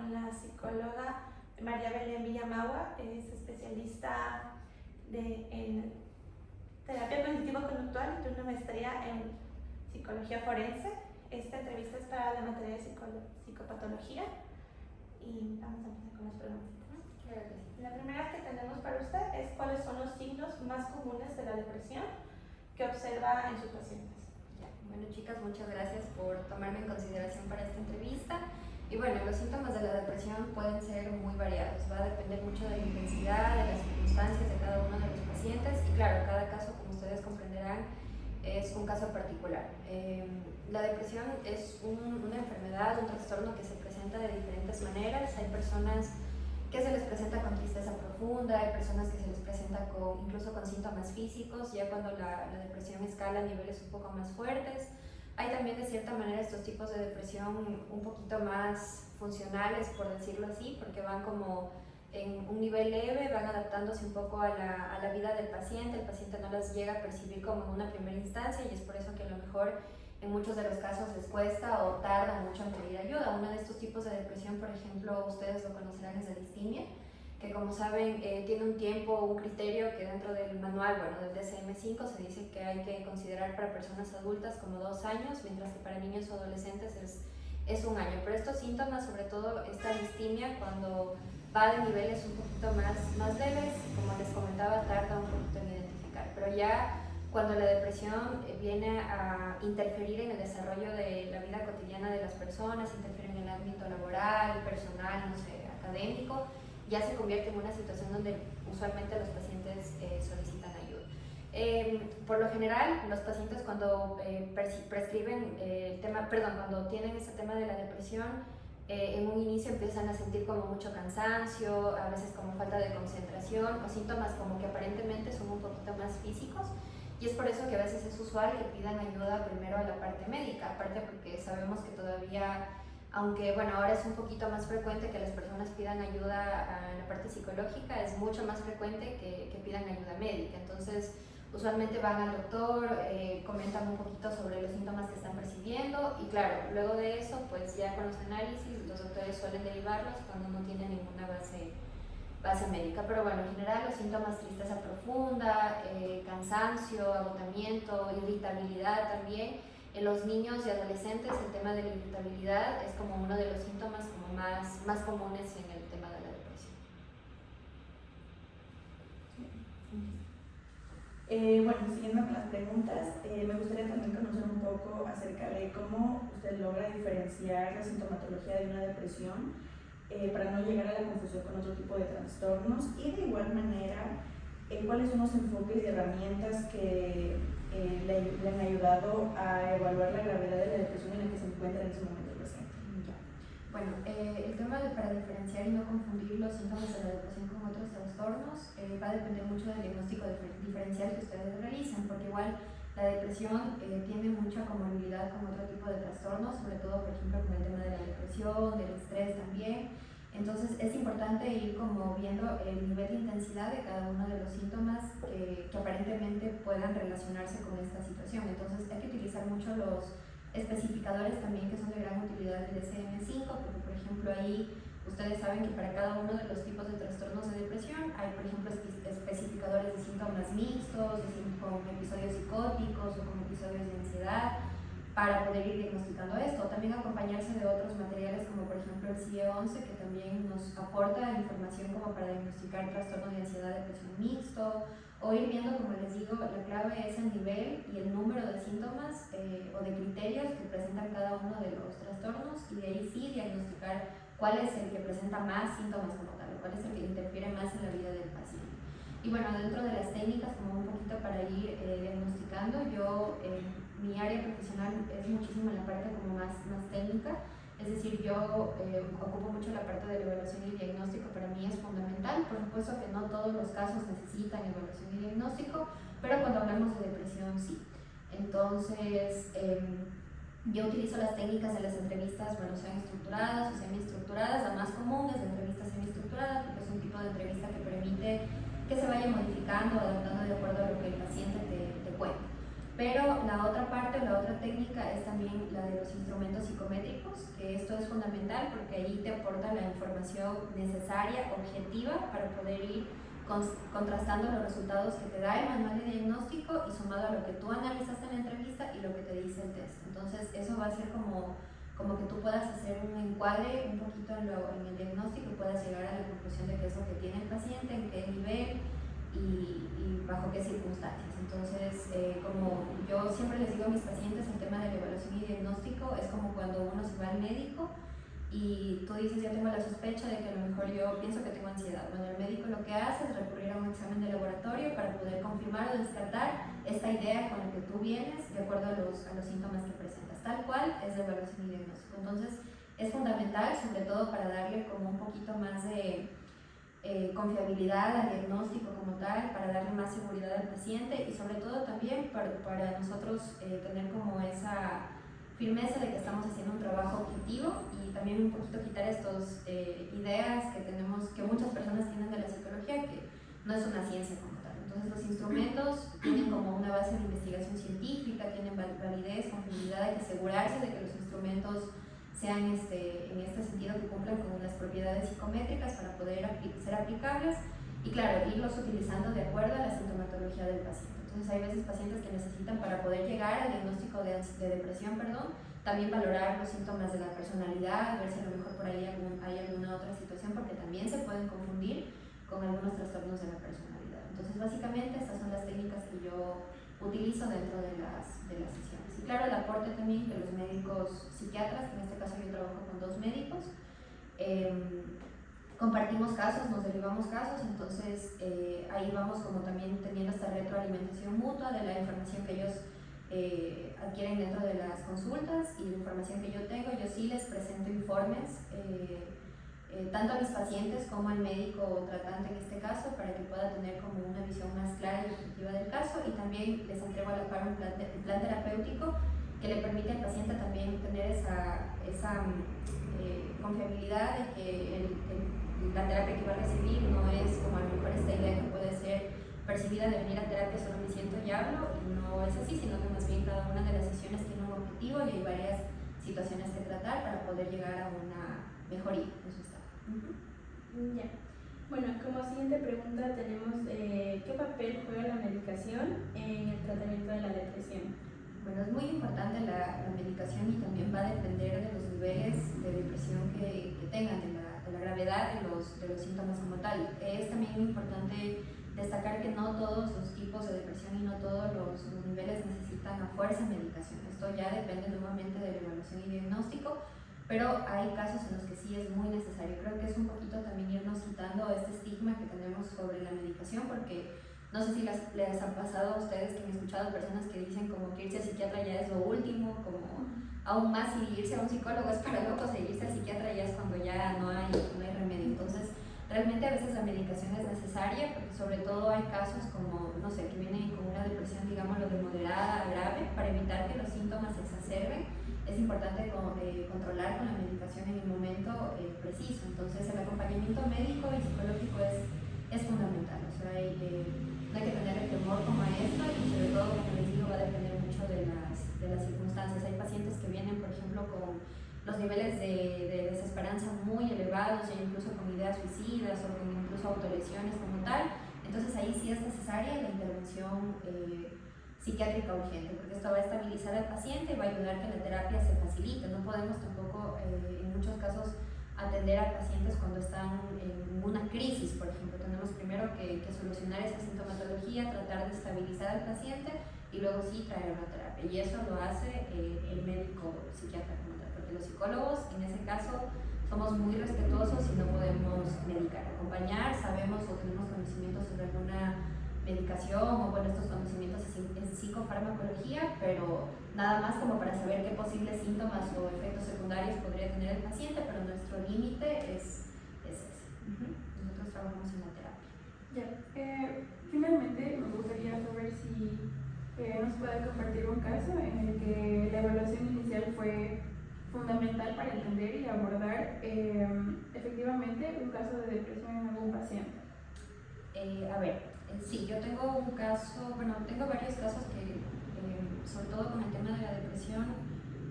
con la psicóloga María Belén Villamagua, es especialista en terapia cognitivo-conductual y tiene una maestría en psicología forense. Esta entrevista es para la materia de psicopatología y vamos a empezar con las preguntas. Claro que sí. La primera que tenemos para usted es cuáles son los signos más comunes de la depresión que observa en sus pacientes. Bueno, chicas, muchas gracias por tomarme en consideración para esta entrevista. Y bueno, los síntomas de la depresión pueden ser muy variados, va a depender mucho de la intensidad, de las circunstancias de cada uno de los pacientes y claro, cada caso, como ustedes comprenderán, es un caso particular. La depresión es una enfermedad, un trastorno que se presenta de diferentes maneras. Hay personas que se les presenta con tristeza profunda, hay personas que se les presenta incluso con síntomas físicos, ya cuando la depresión escala a niveles un poco más fuertes. Hay también de cierta manera estos tipos de depresión un poquito más funcionales, por decirlo así, porque van como en un nivel leve, van adaptándose un poco a la vida del paciente. El paciente no las llega a percibir como en una primera instancia y es por eso que a lo mejor en muchos de los casos les cuesta o tarda mucho en pedir ayuda. Uno de estos tipos de depresión, por ejemplo, ustedes lo conocerán, es la distimia, que como saben tiene un tiempo, un criterio que dentro del manual, bueno, del DSM-5 se dice que hay que considerar para personas adultas como 2 años, mientras que para niños o adolescentes es 1 año. Pero estos síntomas, sobre todo esta distimia, cuando va de niveles un poquito más leves, como les comentaba, tarda un poquito en identificar, pero ya cuando la depresión viene a interferir en el desarrollo de la vida cotidiana de las personas, interfiere en el ámbito laboral, personal, no sé, académico, ya se convierte en una situación donde usualmente los pacientes solicitan ayuda. Por lo general, los pacientes cuando prescriben cuando tienen este tema de la depresión, en un inicio empiezan a sentir como mucho cansancio, a veces como falta de concentración o síntomas como que aparentemente son un poquito más físicos. Y es por eso que a veces es usual que pidan ayuda primero a la parte médica, aparte porque sabemos que todavía, aunque bueno, ahora es un poquito más frecuente que las personas pidan ayuda a la parte psicológica, es mucho más frecuente que pidan ayuda médica. Entonces, usualmente van al doctor, comentan un poquito sobre los síntomas que están percibiendo y claro, luego de eso, pues ya con los análisis, los doctores suelen derivarlos cuando no tienen ninguna base médica. Pero bueno, en general los síntomas: tristeza profunda, cansancio, agotamiento, irritabilidad también. En los niños y adolescentes el tema de la irritabilidad es como uno de los síntomas como más comunes en el tema de la depresión. Bueno, siguiendo con las preguntas, me gustaría también conocer un poco acerca de cómo usted logra diferenciar la sintomatología de una depresión para no llegar a la confusión con otro tipo de trastornos y de igual manera cuáles son los enfoques y herramientas que le han ayudado a evaluar la gravedad de la depresión en la que se encuentra en ese momento el paciente. Bueno, el tema para diferenciar y no confundir los síntomas de la depresión con otros trastornos va a depender mucho del diagnóstico diferencial que ustedes realicen, porque igual la depresión tiene mucha comorbilidad con otro tipo de trastornos, sobre todo, por ejemplo, con el tema de la depresión, del estrés también. Entonces es importante ir como viendo el nivel de intensidad de cada uno de los síntomas que aparentemente puedan relacionarse con esta situación. Entonces hay que utilizar mucho los especificadores también, que son de gran utilidad del DSM-5, porque por ejemplo ahí ustedes saben que para cada uno de los tipos de trastornos de depresión hay, por ejemplo, especificadores de síntomas mixtos, con episodios psicóticos o con episodios de ansiedad, para poder ir diagnosticando esto. También acompañarse de otros materiales como por ejemplo el CIE-11, que también nos aporta información como para diagnosticar trastorno de ansiedad, depresión mixto, o ir viendo, como les digo, la clave es el nivel y el número de síntomas o de criterios que presentan cada uno de los trastornos, y de ahí sí diagnosticar cuál es el que presenta más síntomas como tal, cuál es el que interfiere más en la vida del paciente. Y bueno, dentro de las técnicas, como un poquito para ir diagnosticando, mi área profesional es muchísimo en la parte como más técnica, es decir, yo ocupo mucho la parte de la evaluación y diagnóstico. Para mí es fundamental. Por supuesto que no todos los casos necesitan evaluación y diagnóstico, pero cuando hablamos de depresión sí. Entonces, yo utilizo las técnicas de las entrevistas, bueno, sean estructuradas o semiestructuradas. La más común es la entrevista semiestructurada, porque es un tipo de entrevista que permite que se vaya modificando o adaptando de acuerdo a lo que el paciente te cuenta. Pero la otra parte o la otra técnica es también la de los instrumentos psicométricos, que esto es fundamental porque ahí te aporta la información necesaria, objetiva, para poder ir contrastando los resultados que te da el manual de diagnóstico y sumado a lo que tú analizaste en la entrevista y lo que te dice el test. Entonces eso va a ser como que tú puedas hacer un encuadre un poquito en el diagnóstico y puedas llegar a la conclusión de qué es lo que tiene el paciente, en qué nivel y bajo qué circunstancias. Entonces, como yo siempre les digo a mis pacientes, el tema de la evaluación y diagnóstico es como cuando uno se va al médico y tú dices, yo tengo la sospecha de que a lo mejor yo pienso que tengo ansiedad. Bueno, el médico lo que hace es recurrir a un examen de laboratorio para poder confirmar o descartar esta idea con la que tú vienes de acuerdo a los síntomas que presentas. Tal cual es la evaluación y diagnóstico. Entonces, es fundamental, sobre todo para darle como un poquito más de confiabilidad al diagnóstico como tal, para darle más seguridad al paciente y sobre todo también para nosotros tener como esa firmeza de que estamos haciendo un trabajo objetivo y también un poquito quitar estas ideas que tenemos, que muchas personas tienen de la psicología, que no es una ciencia como tal. Entonces los instrumentos tienen como una base de investigación científica, tienen validez, confiabilidad, hay que asegurarse de que los instrumentos sean en este sentido que cumplan con las propiedades psicométricas para poder ser aplicables y claro, irlos utilizando de acuerdo a la sintomatología del paciente. Entonces hay veces pacientes que necesitan para poder llegar al diagnóstico de depresión, también valorar los síntomas de la personalidad, ver si a lo mejor por ahí hay alguna otra situación porque también se pueden confundir con algunos trastornos de la personalidad. Entonces básicamente estas son las técnicas que yo utilizo dentro de las sesiones. Y claro, el aporte también de los médicos psiquiatras, en este caso yo trabajo con 2 médicos, compartimos casos, nos derivamos casos, entonces ahí vamos como también teniendo esta retroalimentación mutua de la información que ellos adquieren dentro de las consultas y la información que yo tengo. Yo sí les presento informes tanto a mis pacientes como al médico tratante en este caso, para que pueda tener como una visión más clara y objetiva del caso, y también les entrego a la par un plan terapéutico que le permite al paciente también tener esa confiabilidad de que la terapia que va a recibir no es como a lo mejor esta idea que puede ser percibida de venir a terapia solo me siento y hablo, y no es así, sino que más bien cada una de las sesiones tiene un objetivo y hay varias situaciones que tratar para poder llegar a una mejoría en su estado. Ya. Bueno, como siguiente pregunta tenemos ¿qué papel juega la medicación en el tratamiento de la depresión? Bueno, es muy importante la medicación y también va a depender de los niveles de depresión que tengan, de la gravedad de los síntomas como tal. Es también importante destacar que no todos los tipos de depresión y no todos los niveles necesitan a fuerza medicación. Esto ya depende nuevamente de la evaluación y diagnóstico, pero hay casos en los que sí es muy necesario. Creo que es un poquito también irnos quitando este estigma que tenemos sobre la medicación, porque no sé si les ha pasado a ustedes que han escuchado personas que dicen como que irse al psiquiatra ya es lo último, como aún más si irse a un psicólogo es para locos, e irse al psiquiatra ya es cuando ya no hay remedio. Entonces, realmente a veces la medicación es necesaria, porque sobre todo hay casos como, no sé, que vienen con una depresión, digámoslo, de moderada a grave, para evitar que los síntomas se exacerben. Es importante controlar con la medicación en el momento preciso. Entonces el acompañamiento médico y psicológico es fundamental. O sea, no hay que tener el temor como a esto, y sobre todo, como les digo, va a depender mucho de las circunstancias. Hay pacientes que vienen, por ejemplo, con los niveles de desesperanza muy elevados, e incluso con ideas suicidas o con incluso autolesiones como tal. Entonces ahí sí es necesaria la intervención psiquiátrica urgente, porque esto va a estabilizar al paciente y va a ayudar a que la terapia se facilite. No podemos tampoco, en muchos casos, atender a pacientes cuando están en una crisis, por ejemplo. Tenemos primero que solucionar esa sintomatología, tratar de estabilizar al paciente y luego sí traer una terapia. Y eso lo hace el médico psiquiatra como tal, porque los psicólogos en ese caso somos muy respetuosos y no podemos medicar. Acompañar, sabemos o tenemos conocimientos sobre alguna medicación o bueno, estos conocimientos en psicofarmacología, pero nada más como para saber qué posibles síntomas o efectos secundarios podría tener el paciente, pero nuestro límite es ese. Nosotros trabajamos en la terapia. Ya. Finalmente, me gustaría saber si nos puede compartir un caso en el que la evaluación inicial fue fundamental para entender y abordar efectivamente un caso de depresión en algún paciente. A ver, sí, yo tengo un caso, bueno, tengo varios casos que todo con el tema de la depresión,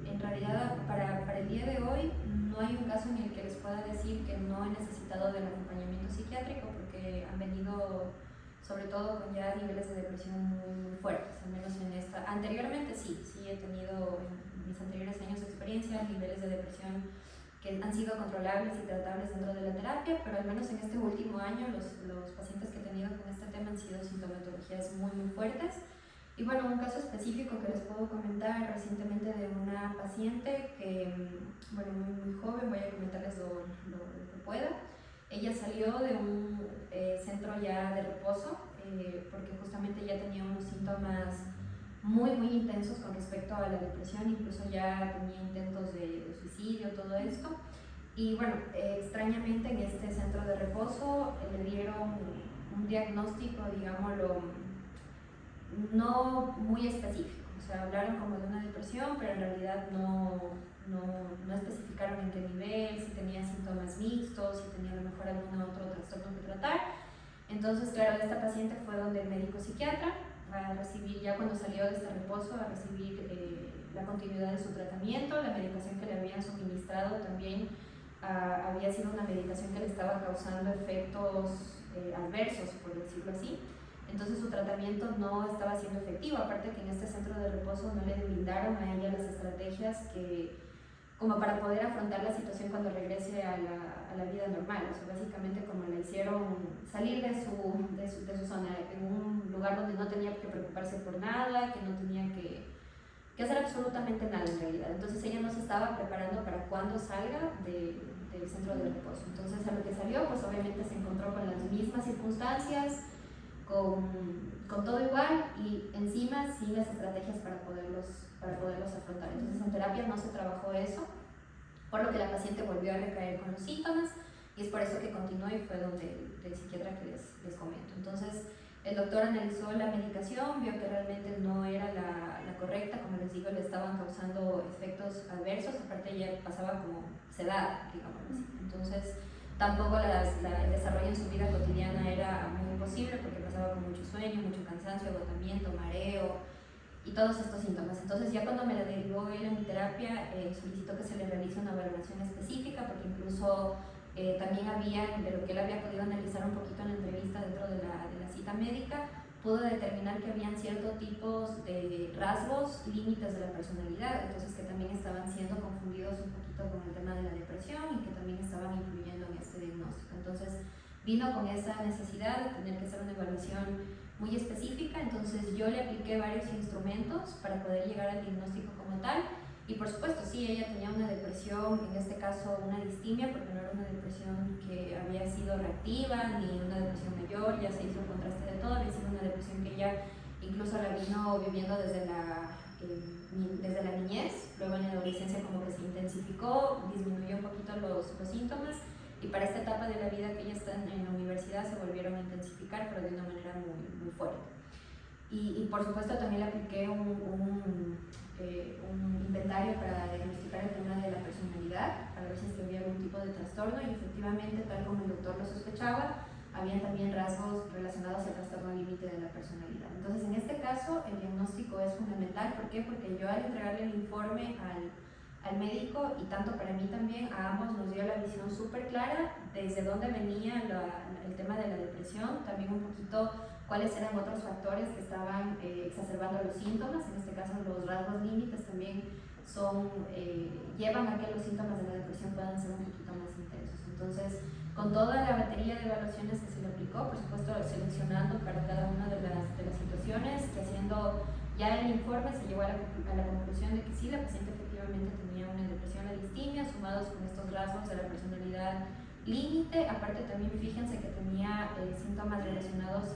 en realidad para el día de hoy no hay un caso en el que les pueda decir que no he necesitado del acompañamiento psiquiátrico, porque han venido sobre todo con ya niveles de depresión muy fuertes, al menos en esta. Anteriormente sí he tenido en mis anteriores años de experiencia niveles de depresión que han sido controlables y tratables dentro de la terapia, pero al menos en este último año los pacientes que he tenido con este tema han sido sintomatologías muy fuertes. Y bueno, un caso específico que les puedo comentar recientemente de una paciente que, bueno, muy joven, voy a comentarles lo que pueda. Ella salió de un centro ya de reposo porque justamente ya tenía unos síntomas muy intensos con respecto a la depresión, incluso ya tenía intentos de suicidio, todo esto. Y bueno, extrañamente en este centro de reposo le dieron un diagnóstico, digámoslo, no muy específico. O sea, hablaron como de una depresión, pero en realidad no especificaron en qué nivel, si tenía síntomas mixtos, si tenía a lo mejor algún otro trastorno que tratar. Entonces, claro, esta paciente fue donde el médico psiquiatra a recibir, ya cuando salió de este reposo, a recibir la continuidad de su tratamiento. La medicación que le habían suministrado también había sido una medicación que le estaba causando efectos adversos, por decirlo así. Entonces su tratamiento no estaba siendo efectivo, aparte que en este centro de reposo no le brindaron a ella las estrategias como para poder afrontar la situación cuando regrese a la vida normal. O sea, básicamente como le hicieron salir de su zona, en un lugar donde no tenía que preocuparse por nada, que no tenía que hacer absolutamente nada en realidad. Entonces ella no se estaba preparando para cuando salga del centro de reposo. Entonces a lo que salió, pues obviamente se encontró con las mismas circunstancias, con todo igual y encima sin las estrategias para poderlos afrontar. Entonces en terapia no se trabajó eso, por lo que la paciente volvió a recaer con los síntomas y es por eso que continuó y fue donde el psiquiatra que les comento. Entonces el doctor analizó la medicación, vio que realmente no era la correcta, como les digo, le estaban causando efectos adversos, aparte ella pasaba como sedada, digamos así. Entonces tampoco el desarrollo en su vida cotidiana era muy posible porque pasaba con mucho sueño, mucho cansancio, agotamiento, mareo y todos estos síntomas. Entonces ya cuando me la derivó él en mi terapia, solicitó que se le realice una valoración específica porque incluso también había, de lo que él había podido analizar un poquito en la entrevista dentro de la cita médica, pudo determinar que habían ciertos tipos de rasgos límites de la personalidad, entonces que también estaban siendo confundidos un poquito con el tema de la depresión y que también estaban influyendo en este diagnóstico. Entonces vino con esa necesidad de tener que hacer una evaluación muy específica, entonces yo le apliqué varios instrumentos para poder llegar al diagnóstico como tal. Y por supuesto, sí, ella tenía una depresión, en este caso una distimia, porque no era una depresión que había sido reactiva, ni una depresión mayor, ya se hizo el contraste de todo, había sido una depresión que ella incluso la vino viviendo desde la niñez, luego en la adolescencia como que se intensificó, disminuyó un poquito los síntomas, y para esta etapa de la vida que ella está en la universidad se volvieron a intensificar, pero de una manera muy fuerte. Y por supuesto también le apliqué un inventario para diagnosticar el tema de la personalidad, para ver si había algún tipo de trastorno y efectivamente, tal como el doctor lo sospechaba, habían también rasgos relacionados al trastorno límite de la personalidad. Entonces, en este caso, el diagnóstico es fundamental. ¿Por qué? Porque yo al entregarle el informe al médico, y tanto para mí también, a ambos nos dio la visión súper clara desde dónde venía el tema de la depresión, también un poquito cuáles eran otros factores que estaban exacerbando los síntomas. En este caso los rasgos límites también llevan a que los síntomas de la depresión puedan ser un poquito más intensos. Entonces, con toda la batería de evaluaciones que se le aplicó, por supuesto seleccionando para cada una de las situaciones, que haciendo ya el informe se llegó a la conclusión de que sí, la paciente efectivamente tenía una depresión, la distimia, sumados con estos rasgos de la personalidad límite. Aparte también fíjense que tenía síntomas relacionados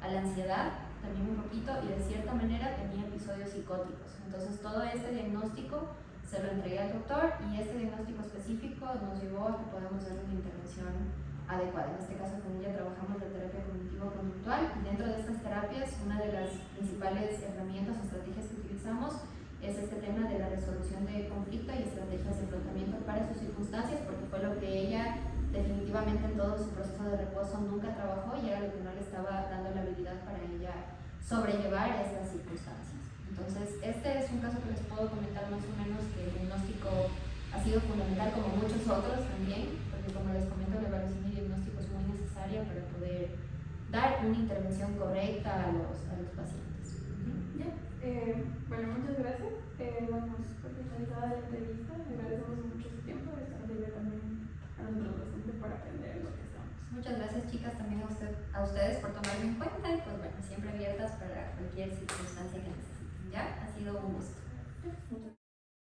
a la ansiedad, también un poquito, y de cierta manera tenía episodios psicóticos. Entonces todo este diagnóstico se lo entregué al doctor y este diagnóstico específico nos llevó a que podamos dar una intervención adecuada. En este caso con ella trabajamos la terapia cognitivo-conductual y dentro de estas terapias una de las principales herramientas o estrategias que utilizamos es este tema de la resolución de conflicto y estrategias de afrontamiento para sus circunstancias, porque fue lo que ella definitivamente en todo su proceso de reposo nunca trabajó y era lo que no le estaba dando la habilidad para ella sobrellevar estas circunstancias. Entonces, este es un caso que les puedo comentar más o menos que el diagnóstico ha sido fundamental como muchos otros también, porque como les comento, la evaluación y diagnóstico es muy necesaria para poder dar una intervención correcta a los pacientes. Ya. Bueno, muchas gracias. Damos por finalizada la entrevista. Agradecemos mucho su tiempo. Esto nos sirve también a nosotros docentes para aprender lo que estamos. Muchas gracias, chicas, también a ustedes por tomarme en cuenta y pues bueno, siempre abiertas para cualquier circunstancia que necesiten. ¿Ya? Ha sido un gusto. Muchas